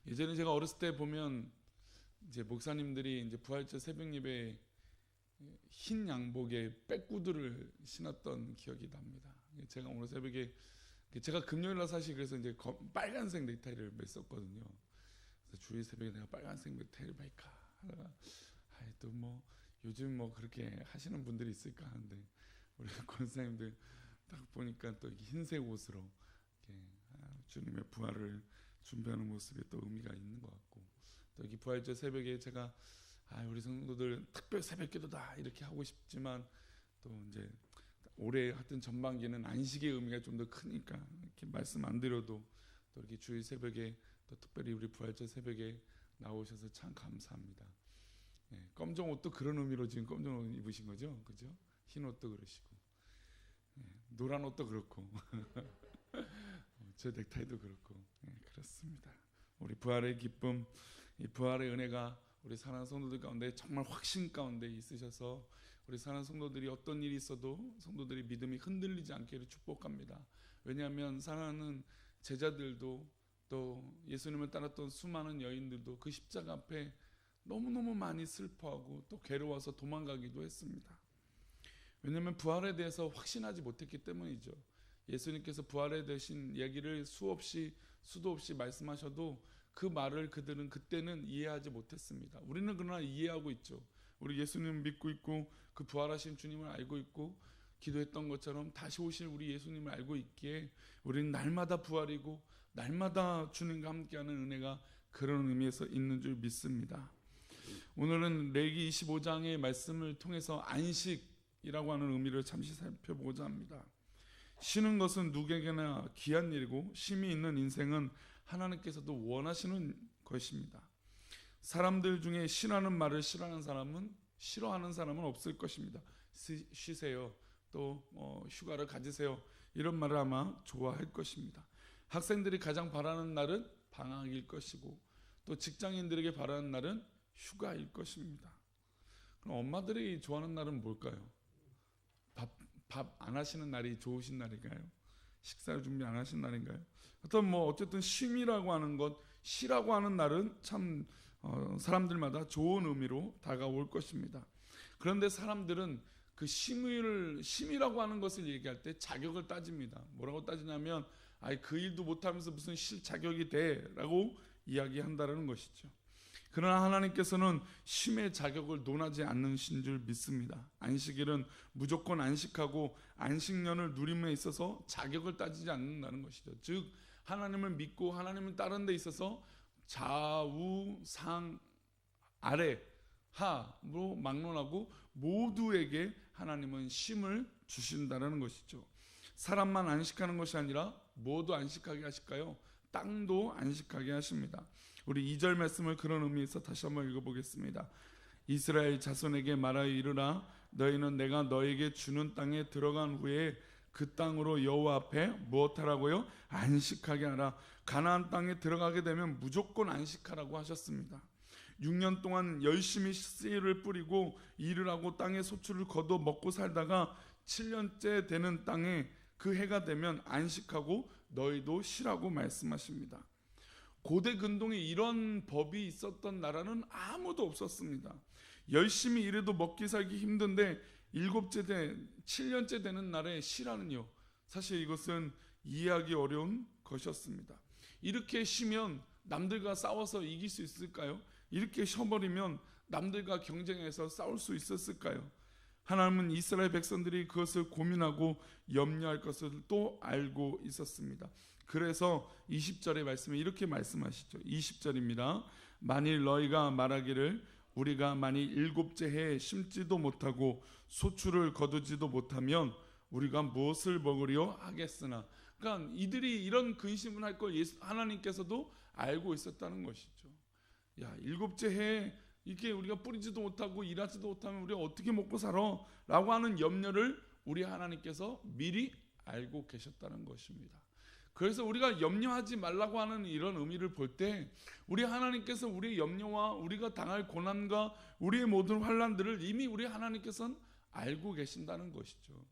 예전에 제가 어렸을 때 보면 이제 목사님들이 이제 부활절 새벽 예배에 흰 양복에 백구두를 신었던 기억이 납니다. 제가 오늘 새벽에 제가 금요일 날 사실 그래서 이제 빨간색 넥타이를 맸었거든요. 그래서 주일 새벽에 내가 빨간색 넥타이를 말까 하다가 또 뭐 요즘 뭐 그렇게 하시는 분들이 있을까 하는데 우리 권사님들 딱 보니까 또 흰색 옷으로 이렇게 주님의 부활을 준비하는 모습에 또 의미가 있는 것 같고, 또 여기 부활절 새벽에 제가 우리 성도들 특별 새벽기도다 이렇게 하고 싶지만 또 이제 올해 하여튼 전반기는 안식의 의미가 좀 더 크니까 이렇게 말씀 안 드려도 또 이렇게 주일 새벽에 또 특별히 우리 부활절 새벽에 나오셔서 참 감사합니다. 검정 옷도 그런 의미로 지금 검정 옷 입으신 거죠, 그죠? 흰 옷도 그러시고, 노란 옷도 그렇고, 저 넥타이도 그렇고, 그렇습니다. 우리 부활의 기쁨, 이 부활의 은혜가 우리 사랑하는 성도들 가운데 정말 확신 가운데 있으셔서 우리 사랑하는 성도들이 어떤 일이 있어도 성도들이 믿음이 흔들리지 않기를 축복합니다. 왜냐하면 사랑하는 제자들도 또 예수님을 따랐던 수많은 여인들도 그 십자가 앞에 너무너무 많이 슬퍼하고 또 괴로워서 도망가기도 했습니다. 왜냐하면 부활에 대해서 확신하지 못했기 때문이죠. 예수님께서 부활에 대신 얘기를 수도 없이 말씀하셔도 그 말을 그들은 그때는 이해하지 못했습니다. 우리는 그러나 이해하고 있죠. 우리 예수님을 믿고 있고 그 부활하신 주님을 알고 있고 기도했던 것처럼 다시 오실 우리 예수님을 알고 있기에 우리는 날마다 부활이고 날마다 주님과 함께하는 은혜가 그런 의미에서 있는 줄 믿습니다. 오늘은 레위기 25장의 말씀을 통해서 안식이라고 하는 의미를 잠시 살펴보고자 합니다. 쉬는 것은 누구에게나 귀한 일이고 쉼이 있는 인생은 하나님께서도 원하시는 것입니다. 사람들 중에 쉬라는 말을 싫어하는 사람은 없을 것입니다. 쉬세요, 또 휴가를 가지세요, 이런 말을 아마 좋아할 것입니다. 학생들이 가장 바라는 날은 방학일 것이고 또 직장인들에게 바라는 날은 휴가일 것입니다. 그럼 엄마들이 좋아하는 날은 뭘까요? 밥 안 하시는 날이 좋으신 날인가요? 식사를 준비 안 하신 날인가요? 어쨌든 쉼이라고 하는 것, 쉬라고 하는 날은 참 사람들마다 좋은 의미로 다가올 것입니다. 그런데 사람들은 그 쉼이라고 하는 것을 얘기할 때 자격을 따집니다. 뭐라고 따지냐면 그 일도 못하면서 무슨 쉴 자격이 돼 라고 이야기한다는 것이죠. 그러나 하나님께서는 쉼의 자격을 논하지 않으신 줄 믿습니다. 안식일은 무조건 안식하고 안식년을 누림에 있어서 자격을 따지지 않는다는 것이죠. 즉 하나님을 믿고 하나님을 따르는 데 있어서 좌우 상 아래 하로 막론하고 모두에게 하나님은 쉼을 주신다는 것이죠. 사람만 안식하는 것이 아니라 모두 안식하게 하실까요? 땅도 안식하게 하십니다. 우리 2절 말씀을 그런 의미에서 다시 한번 읽어보겠습니다. 이스라엘 자손에게 말하여 이르라, 너희는 내가 너에게 주는 땅에 들어간 후에 그 땅으로 여호와 앞에 무엇하라고요? 안식하게 하라. 가나안 땅에 들어가게 되면 무조건 안식하라고 하셨습니다. 6년 동안 열심히 씨를 뿌리고 일을 하고 땅에 소출을 거둬 먹고 살다가 7년째 되는 땅에 그 해가 되면 안식하고 너희도 쉬라고 말씀하십니다. 고대 근동에 이런 법이 있었던 나라는 아무도 없었습니다. 열심히 일해도 먹기 살기 힘든데 7년째 되는 날에 쉬라는요, 사실 이것은 이해하기 어려운 것이었습니다. 이렇게 쉬면 남들과 싸워서 이길 수 있을까요? 이렇게 쉬어버리면 남들과 경쟁해서 싸울 수 있었을까요? 하나님은 이스라엘 백성들이 그것을 고민하고 염려할 것을 또 알고 있었습니다. 그래서 20절의 말씀에 이렇게 말씀하시죠. 20절입니다. 만일 너희가 말하기를 우리가 만일 7째 해에 심지도 못하고 소출을 거두지도 못하면 우리가 무엇을 먹으려 하겠으나, 그러니까 이들이 이런 근심을 할 걸 하나님께서도 알고 있었다는 것이죠. 7째 해에 이렇게 우리가 뿌리지도 못하고 일하지도 못하면 우리가 어떻게 먹고 살아? 라고 하는 염려를 우리 하나님께서 미리 알고 계셨다는 것입니다. 그래서 우리가 염려하지 말라고 하는 이런 의미를 볼 때 우리 하나님께서 우리의 염려와 우리가 당할 고난과 우리의 모든 환난들을 이미 우리 하나님께서는 알고 계신다는 것이죠.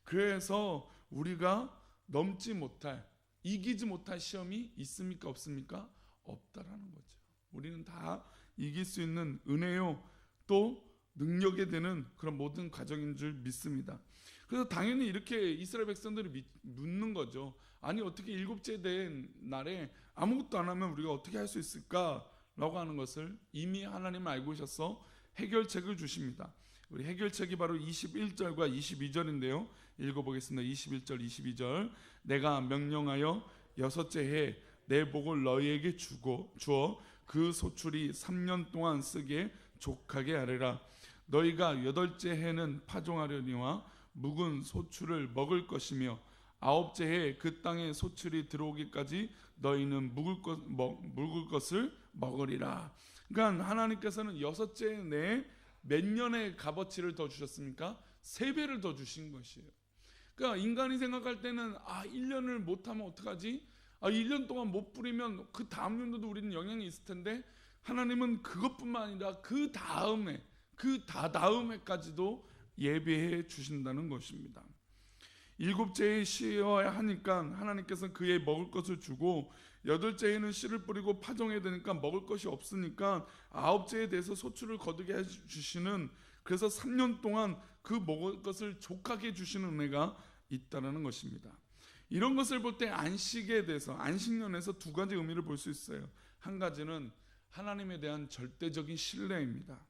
그래서 우리가 넘지 못할, 이기지 못할 시험이 있습니까? 없습니까? 없다라는 거죠. 우리는 다 이길 수 있는 은혜요 또 능력에 되는 그런 모든 과정인 줄 믿습니다. 그래서 당연히 이렇게 이스라엘 백성들이 묻는 거죠. 아니 어떻게 일곱째 된 날에 아무것도 안 하면 우리가 어떻게 할 수 있을까라고 하는 것을 이미 하나님은 알고 계셔서 해결책을 주십니다. 우리 해결책이 바로 21절과 22절인데요. 읽어보겠습니다. 21절 22절 내가 명령하여 여섯째 해에 내 복을 너희에게 주어 그 소출이 3년 동안 쓰게 족하게 하리라. 너희가 여덟째 해는 파종하려니와 묵은 소출을 먹을 것이며 아홉째 해에 그 땅에 소출이 들어오기까지 너희는 묵을 것을 먹으리라. 그러니까 하나님께서는 여섯째 내에 몇 년의 값어치를 더 주셨습니까? 3배를 더 주신 것이에요. 그러니까 인간이 생각할 때는 1년을 못하면 어떡하지? 1년 동안 못 뿌리면 그 다음 년도도 우리는 영향이 있을 텐데 하나님은 그것뿐만 아니라 그 다음에 그 다다음해까지도 예비해 주신다는 것입니다. 일곱째 해에 씨여야 하니까 하나님께서는 그에 먹을 것을 주고 여덟째 해는 씨를 뿌리고 파종해야 되니까 먹을 것이 없으니까 아홉째 해에 대해서 소출을 거두게 해주시는, 그래서 3년 동안 그 먹을 것을 족하게 해주시는 은혜가 있다는 것입니다. 이런 것을 볼 때 안식에 대해서 안식년에서 두 가지 의미를 볼 수 있어요. 한 가지는 하나님에 대한 절대적인 신뢰입니다.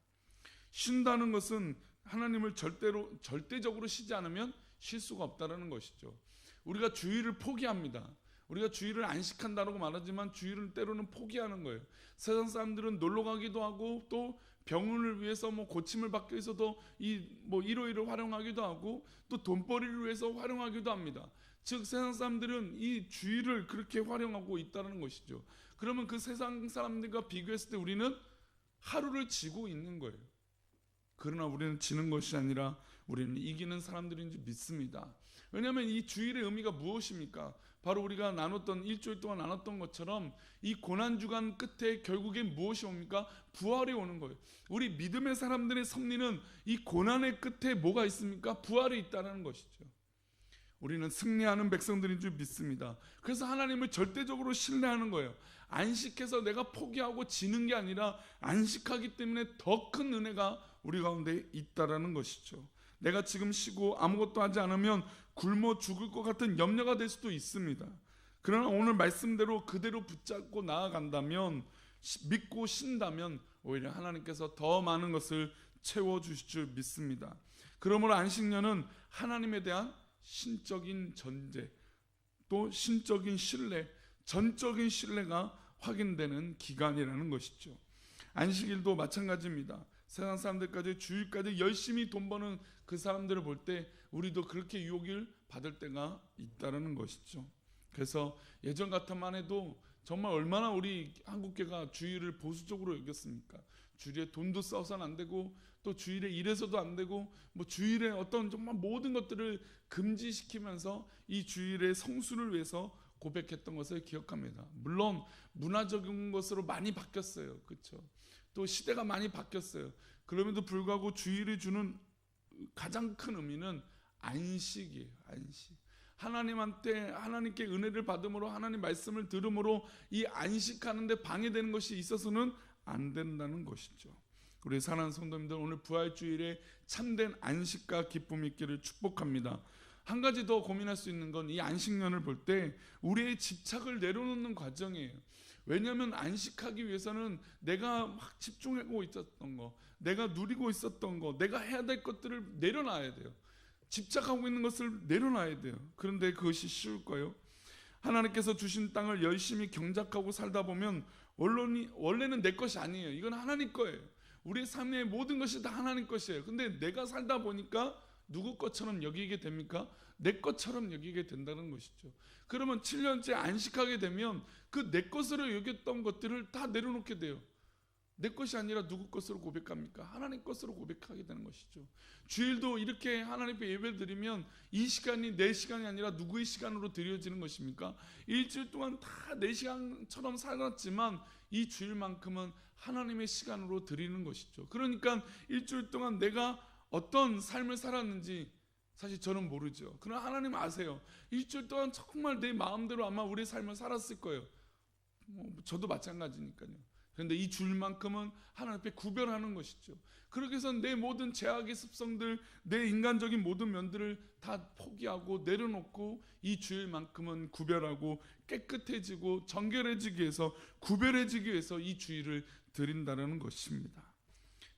쉰다는 것은 하나님을 절대적으로 쉬지 않으면 쉴 수가 없다는 것이죠. 우리가 주일을 포기합니다. 우리가 주일을 안식한다고 말하지만 주일은 때로는 포기하는 거예요. 세상 사람들은 놀러 가기도 하고 또 병원을 위해서 고침을 받기 위해서도 일요일을 활용하기도 하고 또 돈벌이를 위해서 활용하기도 합니다. 즉 세상 사람들은 이 주일을 그렇게 활용하고 있다는 것이죠. 그러면 그 세상 사람들과 비교했을 때 우리는 하루를 지고 있는 거예요. 그러나 우리는 지는 것이 아니라 우리는 이기는 사람들인 줄 믿습니다. 왜냐하면 이 주일의 의미가 무엇입니까? 바로 우리가 나눴던 일주일 동안 나눴던 것처럼 이 고난주간 끝에 결국엔 무엇이 옵니까? 부활이 오는 거예요. 우리 믿음의 사람들의 섭리는 이 고난의 끝에 뭐가 있습니까? 부활이 있다는 것이죠. 우리는 승리하는 백성들인 줄 믿습니다. 그래서 하나님을 절대적으로 신뢰하는 거예요. 안식해서 내가 포기하고 지는 게 아니라 안식하기 때문에 더 큰 은혜가 우리 가운데 있다라는 것이죠. 내가 지금 쉬고 아무것도 하지 않으면 굶어 죽을 것 같은 염려가 될 수도 있습니다. 그러나 오늘 말씀대로 그대로 붙잡고 나아간다면, 믿고 쉰다면 오히려 하나님께서 더 많은 것을 채워주실 줄 믿습니다. 그러므로 안식년은 하나님에 대한 신적인 전제, 또 신적인 신뢰, 전적인 신뢰가 확인되는 기간이라는 것이죠. 안식일도 마찬가지입니다. 세상 사람들까지 주일까지 열심히 돈 버는 그 사람들을 볼 때 우리도 그렇게 유혹을 받을 때가 있다는 것이죠. 그래서 예전 같으면 해도 정말 얼마나 우리 한국교회가 주일을 보수적으로 여겼습니까? 주일에 돈도 써서는 안 되고 또 주일에 일해서도 안 되고 주일에 어떤 정말 모든 것들을 금지시키면서 이 주일의 성수를 위해서 고백했던 것을 기억합니다. 물론 문화적인 것으로 많이 바뀌었어요. 그렇죠? 또 시대가 많이 바뀌었어요. 그럼에도 불구하고 주일이 주는 가장 큰 의미는 안식이에요. 안식. 하나님께 은혜를 받음으로 하나님 말씀을 들음으로 이 안식하는 데 방해되는 것이 있어서는 안 된다는 것이죠. 우리 사랑하는 성도님들, 오늘 부활주일에 참된 안식과 기쁨이 있기를 축복합니다. 한 가지 더 고민할 수 있는 건 이 안식년을 볼 때 우리의 집착을 내려놓는 과정이에요. 왜냐하면 안식하기 위해서는 내가 막 집중하고 있었던 거, 내가 누리고 있었던 거, 내가 해야 될 것들을 내려놔야 돼요. 집착하고 있는 것을 내려놔야 돼요. 그런데 그것이 쉬울까요? 하나님께서 주신 땅을 열심히 경작하고 살다 보면 원래는 내 것이 아니에요. 이건 하나님 거예요. 우리의 삶의 모든 것이 다 하나님 것이에요. 근데 내가 살다 보니까 누구 것처럼 여기게 됩니까? 내 것처럼 여기게 된다는 것이죠. 그러면 7년째 안식하게 되면 그 내 것으로 여겼던 것들을 다 내려놓게 돼요. 내 것이 아니라 누구 것으로 고백합니까? 하나님 것으로 고백하게 되는 것이죠. 주일도 이렇게 하나님께 예배를 드리면 이 시간이 내 시간이 아니라 누구의 시간으로 드려지는 것입니까? 일주일 동안 다 내 시간처럼 살았지만 이 주일만큼은 하나님의 시간으로 드리는 것이죠. 그러니까 일주일 동안 내가 어떤 삶을 살았는지 사실 저는 모르죠. 그러나 하나님 아세요. 일주일 동안 정말 내 마음대로 아마 우리의 삶을 살았을 거예요. 저도 마찬가지니까요. 그런데 이 주일만큼은 하나님 앞에 구별하는 것이죠. 그렇게 해서 내 모든 죄악의 습성들, 내 인간적인 모든 면들을 다 포기하고 내려놓고 이 주일만큼은 구별하고 깨끗해지고 정결해지기 위해서, 구별해지기 위해서 이 주일을 드린다는 것입니다.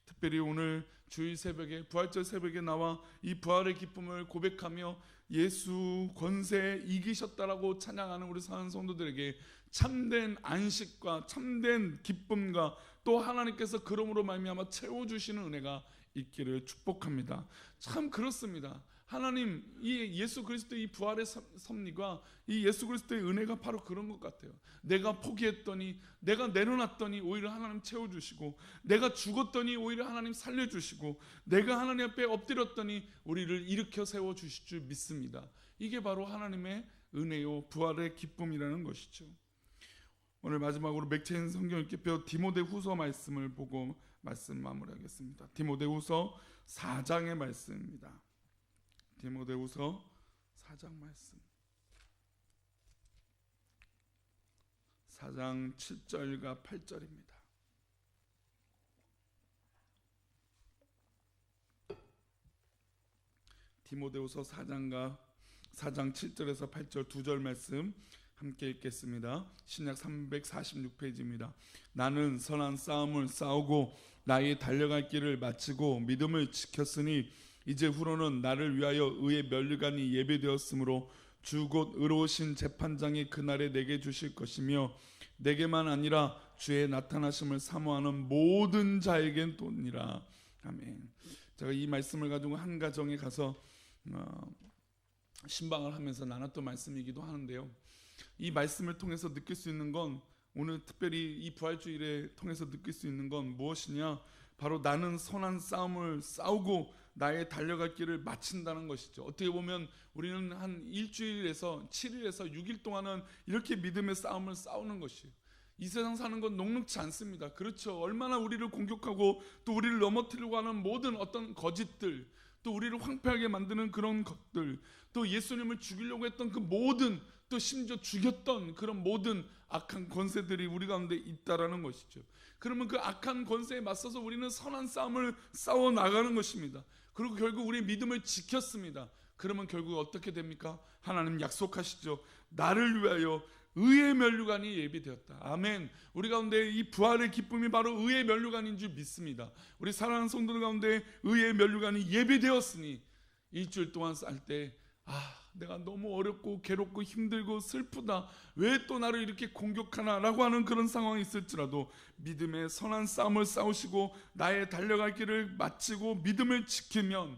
특별히 오늘 주일 새벽에, 부활절 새벽에 나와 이 부활의 기쁨을 고백하며 예수 권세에 이기셨다라고 찬양하는 우리 사는 성도들에게 참된 안식과 참된 기쁨과 또 하나님께서 그러므로 말미암아 채워주시는 은혜가 있기를 축복합니다. 참 그렇습니다. 하나님, 이 예수 그리스도의 이 부활의 섭리가, 이 예수 그리스도의 은혜가 바로 그런 것 같아요. 내가 포기했더니, 내가 내려놨더니 오히려 하나님 채워주시고, 내가 죽었더니 오히려 하나님 살려주시고, 내가 하나님 앞에 엎드렸더니 우리를 일으켜 세워주실 줄 믿습니다. 이게 바로 하나님의 은혜요 부활의 기쁨이라는 것이죠. 오늘 마지막으로 맥체인 성경 읽기표 디모데후서 말씀을 보고 말씀 마무리하겠습니다. 디모데후서 4장의 말씀입니다. 디모데후서 4장 말씀, 4장 7절과 8절입니다. 디모데후서 4장 7절에서 8절 두 절 말씀 함께 읽겠습니다. 신약 346페이지입니다. 나는 선한 싸움을 싸우고 나의 달려갈 길을 마치고 믿음을 지켰으니 이제 후로는 나를 위하여 의의 면류관이 예배되었으므로 주 곧 의로우신 재판장이 그날에 내게 주실 것이며 내게만 아니라 주의 나타나심을 사모하는 모든 자에겐 또니라. 아멘. 제가 이 말씀을 가지고 한 가정에 가서 신방을 하면서 나눴던 말씀이기도 하는데요. 이 말씀을 통해서 느낄 수 있는 건, 오늘 특별히 이 부활주일에 통해서 느낄 수 있는 건 무엇이냐? 바로 나는 선한 싸움을 싸우고 나의 달려갈 길을 마친다는 것이죠. 어떻게 보면 우리는 한 일주일에서 7일에서 6일 동안은 이렇게 믿음의 싸움을 싸우는 것이에요. 이 세상 사는 건 녹록지 않습니다. 그렇죠. 얼마나 우리를 공격하고 또 우리를 넘어뜨리려고 하는 모든 어떤 거짓들, 또 우리를 황폐하게 만드는 그런 것들, 또 예수님을 죽이려고 했던 그 모든, 또 심지어 죽였던 그런 모든 악한 권세들이 우리 가운데 있다라는 것이죠. 그러면 그 악한 권세에 맞서서 우리는 선한 싸움을 싸워 나가는 것입니다. 그리고 결국 우리의 믿음을 지켰습니다. 그러면 결국 어떻게 됩니까? 하나님 약속하시죠. 나를 위하여 의의 면류관이 예비되었다. 아멘. 우리 가운데 이 부활의 기쁨이 바로 의의 면류관인 줄 믿습니다. 우리 사랑하는 성도들 가운데 의의 면류관이 예비되었으니 일주일 동안 쌀 때 내가 너무 어렵고 괴롭고 힘들고 슬프다, 왜 또 나를 이렇게 공격하나 라고 하는 그런 상황이 있을지라도 믿음의 선한 싸움을 싸우시고 나의 달려갈 길을 마치고 믿음을 지키면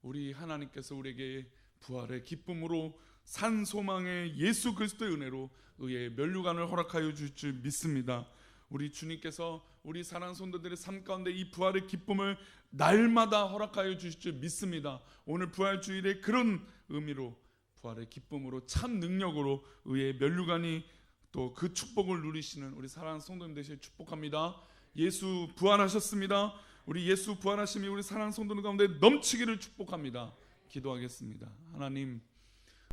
우리 하나님께서 우리에게 부활의 기쁨으로 산 소망의 예수 그리스도의 은혜로 의의 면류관을 허락하여 주실 줄 믿습니다. 우리 주님께서 우리 사랑하는 성도들의 삶 가운데 이 부활의 기쁨을 날마다 허락하여 주실 줄 믿습니다. 오늘 부활주일에 그런 의미로 부활의 기쁨으로 참 능력으로 의의 면류관이 또 그 축복을 누리시는 우리 사랑하는 성도님 되시길 축복합니다. 예수 부활하셨습니다. 우리 예수 부활하심이 우리 사랑하는 성도들 가운데 넘치기를 축복합니다. 기도하겠습니다. 하나님,